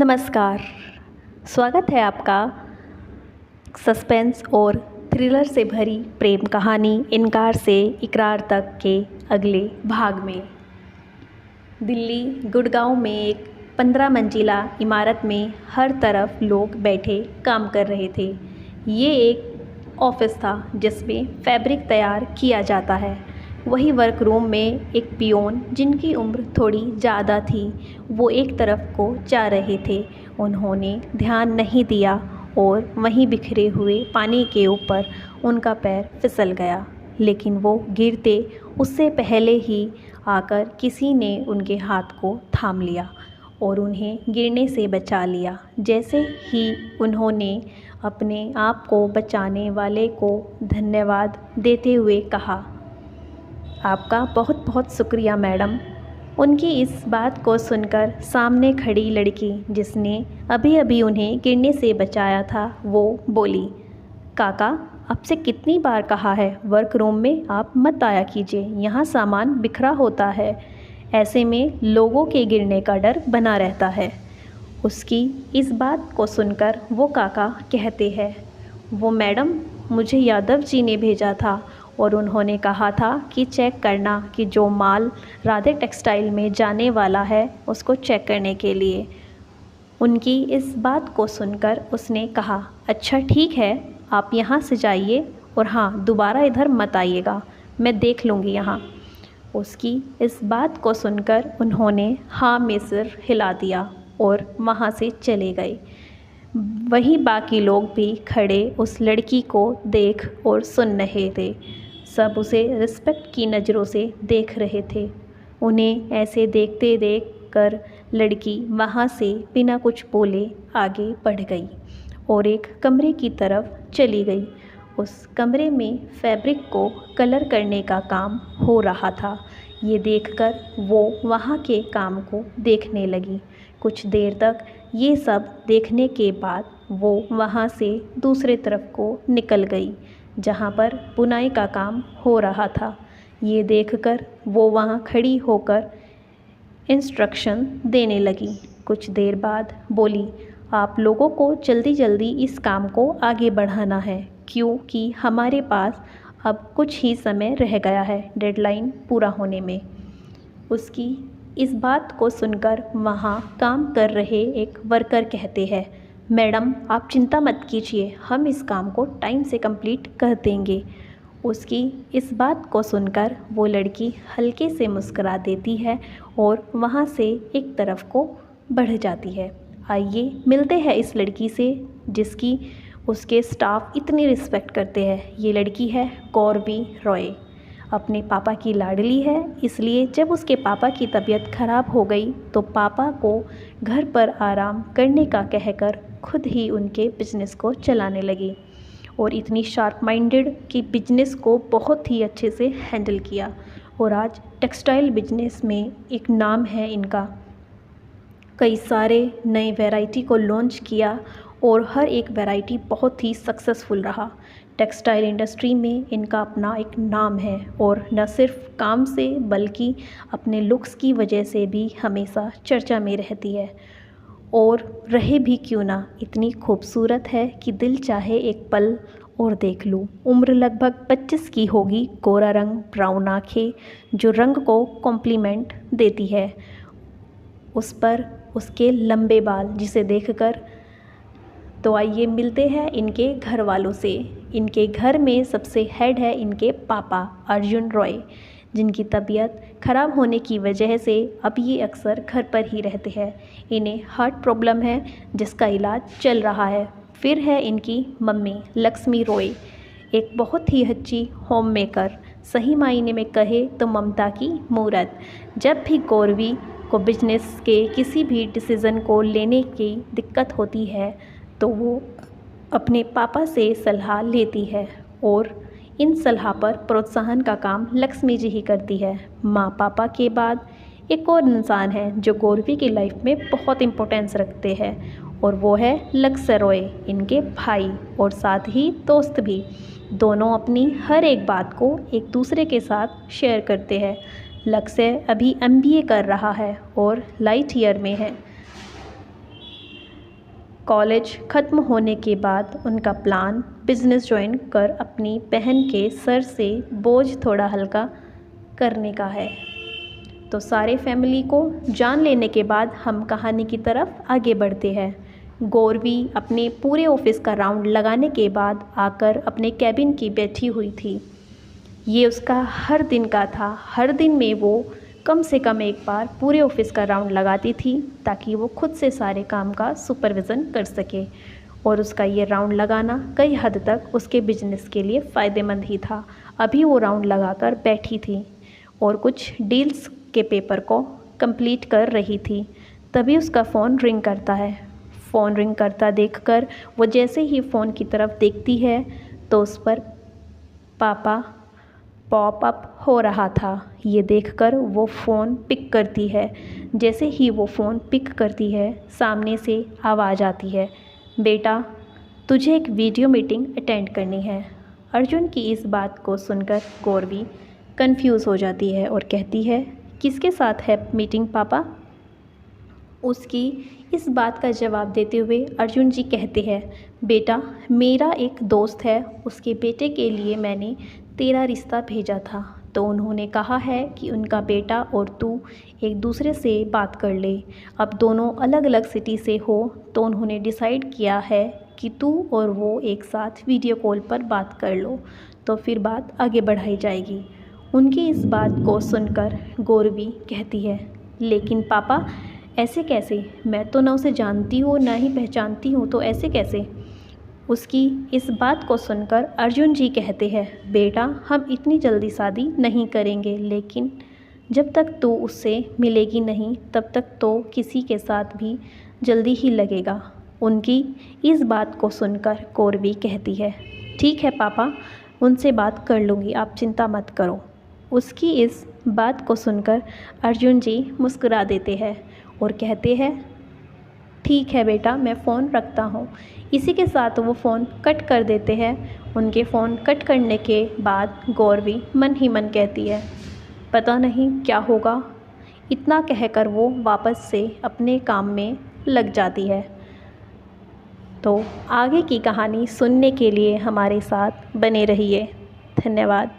नमस्कार। स्वागत है आपका सस्पेंस और थ्रिलर से भरी प्रेम कहानी इनकार से इकरार तक के अगले भाग में। दिल्ली गुड़गांव में एक 15 मंजिला इमारत में हर तरफ लोग बैठे काम कर रहे थे। ये एक ऑफिस था जिसमें फैब्रिक तैयार किया जाता है। वही वर्क रूम में एक पियोन जिनकी उम्र थोड़ी ज़्यादा थी, वो एक तरफ को जा रहे थे। उन्होंने ध्यान नहीं दिया और वहीं बिखरे हुए पानी के ऊपर उनका पैर फिसल गया, लेकिन वो गिरते उससे पहले ही आकर किसी ने उनके हाथ को थाम लिया और उन्हें गिरने से बचा लिया। जैसे ही उन्होंने अपने आप को बचाने वाले को धन्यवाद देते हुए कहा, आपका बहुत बहुत शुक्रिया मैडम। उनकी इस बात को सुनकर सामने खड़ी लड़की जिसने अभी अभी उन्हें गिरने से बचाया था, वो बोली, काका आपसे कितनी बार कहा है वर्क रूम में आप मत आया कीजिए, यहाँ सामान बिखरा होता है, ऐसे में लोगों के गिरने का डर बना रहता है। उसकी इस बात को सुनकर वो काका कहते हैं, वो मैडम मुझे यादव जी ने भेजा था और उन्होंने कहा था कि चेक करना कि जो माल राधे टेक्सटाइल में जाने वाला है उसको चेक करने के लिए। उनकी इस बात को सुनकर उसने कहा, अच्छा ठीक है, आप यहाँ से जाइए और हाँ दोबारा इधर मत आइएगा, मैं देख लूँगी यहाँ। उसकी इस बात को सुनकर उन्होंने हाँ में सिर हिला दिया और वहाँ से चले गए। वहीं बाकी लोग भी खड़े उस लड़की को देख और सुन रहे थे। सब उसे रिस्पेक्ट की नज़रों से देख रहे थे। उन्हें ऐसे देखते देख कर लड़की वहाँ से बिना कुछ बोले आगे बढ़ गई और एक कमरे की तरफ चली गई। उस कमरे में फैब्रिक को कलर करने का काम हो रहा था। ये देखकर वो वहाँ के काम को देखने लगी। कुछ देर तक ये सब देखने के बाद वो वहाँ से दूसरे तरफ को निकल गई जहाँ पर बुनाई का काम हो रहा था। ये देखकर वो वहाँ खड़ी होकर इंस्ट्रक्शन देने लगी। कुछ देर बाद बोली, आप लोगों को जल्दी जल्दी इस काम को आगे बढ़ाना है क्योंकि हमारे पास अब कुछ ही समय रह गया है डेडलाइन पूरा होने में। उसकी इस बात को सुनकर वहाँ काम कर रहे एक वर्कर कहते हैं, मैडम आप चिंता मत कीजिए, हम इस काम को टाइम से कंप्लीट कर देंगे। उसकी इस बात को सुनकर वो लड़की हल्के से मुस्कुरा देती है और वहाँ से एक तरफ को बढ़ जाती है। आइए मिलते हैं इस लड़की से जिसकी उसके स्टाफ इतनी रिस्पेक्ट करते हैं। ये लड़की है गौरवी रॉय। अपने पापा की लाडली है, इसलिए जब उसके पापा की तबीयत ख़राब हो गई तो पापा को घर पर आराम करने का कहकर खुद ही उनके बिजनेस को चलाने लगी और इतनी शार्प माइंडेड कि बिजनेस को बहुत ही अच्छे से हैंडल किया और आज टेक्सटाइल बिजनेस में एक नाम है इनका। कई सारे नए वैरायटी को लॉन्च किया और हर एक वैरायटी बहुत ही सक्सेसफुल रहा। टेक्सटाइल इंडस्ट्री में इनका अपना एक नाम है और न सिर्फ काम से बल्कि अपने लुक्स की वजह से भी हमेशा चर्चा में रहती है। और रहे भी क्यों ना, इतनी खूबसूरत है कि दिल चाहे एक पल और देख लूँ। उम्र लगभग 25 की होगी, गोरा रंग, ब्राउन आँखें जो रंग को कॉम्प्लीमेंट देती है। उस पर उसके लंबे बाल जिसे देखकर तो आइए मिलते हैं इनके घर वालों से। इनके घर में सबसे हेड है इनके पापा अर्जुन रॉय, जिनकी तबीयत ख़राब होने की वजह से अब ये अक्सर घर पर ही रहते हैं। इन्हें हार्ट प्रॉब्लम है जिसका इलाज चल रहा है। फिर है इनकी मम्मी लक्ष्मी रॉय, एक बहुत ही अच्छी होम मेकर, सही मायने में कहे तो ममता की मूरत। जब भी गौरवी को बिजनेस के किसी भी डिसीज़न को लेने की दिक्कत होती है तो वो अपने पापा से सलाह लेती है और इन सलाह पर प्रोत्साहन का काम लक्ष्मी जी ही करती है। माँ पापा के बाद एक और इंसान है जो गौरवी की लाइफ में बहुत इम्पोर्टेंस रखते हैं और वो है लक्ष्य रॉय, इनके भाई और साथ ही दोस्त भी। दोनों अपनी हर एक बात को एक दूसरे के साथ शेयर करते हैं। लक्ष्य अभी MBA कर रहा है और लाइट ईयर में है। कॉलेज ख़त्म होने के बाद उनका प्लान बिज़नेस ज्वाइन कर अपनी बहन के सर से बोझ थोड़ा हल्का करने का है। तो सारे फैमिली को जान लेने के बाद हम कहानी की तरफ आगे बढ़ते हैं। गौरवी अपने पूरे ऑफिस का राउंड लगाने के बाद आकर अपने कैबिन की बैठी हुई थी। ये उसका हर दिन का था। हर दिन में वो कम से कम एक बार पूरे ऑफिस का राउंड लगाती थी ताकि वो खुद से सारे काम का सुपरविज़न कर सके। और उसका ये राउंड लगाना कई हद तक उसके बिजनेस के लिए फ़ायदेमंद ही था। अभी वो राउंड लगाकर बैठी थी और कुछ डील्स के पेपर को कंप्लीट कर रही थी। तभी उसका फ़ोन रिंग करता है। फ़ोन रिंग करता देखकर वो जैसे ही फ़ोन की तरफ देखती है तो उस पर पापा पॉप अप हो रहा था। ये देखकर वो फ़ोन पिक करती है। जैसे ही वो फ़ोन पिक करती है सामने से आवाज़ आती है, बेटा तुझे एक वीडियो मीटिंग अटेंड करनी है। अर्जुन की इस बात को सुनकर गौरवी कंफ्यूज हो जाती है और कहती है, किसके साथ है मीटिंग पापा? उसकी इस बात का जवाब देते हुए अर्जुन जी कहते हैं, बेटा मेरा एक दोस्त है, उसके बेटे के लिए मैंने तेरा रिश्ता भेजा था। तो उन्होंने कहा है कि उनका बेटा और तू एक दूसरे से बात कर ले। अब दोनों अलग अलग सिटी से हो तो उन्होंने डिसाइड किया है कि तू और वो एक साथ वीडियो कॉल पर बात कर लो, तो फिर बात आगे बढ़ाई जाएगी। उनकी इस बात को सुनकर गौरवी कहती है, लेकिन पापा ऐसे कैसे? मैं तो ना उसे जानती हूँ ना ही पहचानती हूँ, तो ऐसे कैसे? उसकी इस बात को सुनकर अर्जुन जी कहते हैं, बेटा हम इतनी जल्दी शादी नहीं करेंगे, लेकिन जब तक तू उससे मिलेगी नहीं तब तक तो किसी के साथ भी जल्दी ही लगेगा। उनकी इस बात को सुनकर गौरवी कहती है, ठीक है पापा, उनसे बात कर लूँगी, आप चिंता मत करो। उसकी इस बात को सुनकर अर्जुन जी मुस्कुरा देते हैं और कहते हैं, ठीक है बेटा, मैं फ़ोन रखता हूँ। इसी के साथ वो फ़ोन कट कर देते हैं। उनके फ़ोन कट करने के बाद गौरवी मन ही मन कहती है, पता नहीं क्या होगा। इतना कहकर वो वापस से अपने काम में लग जाती है। तो आगे की कहानी सुनने के लिए हमारे साथ बने रहिए। धन्यवाद।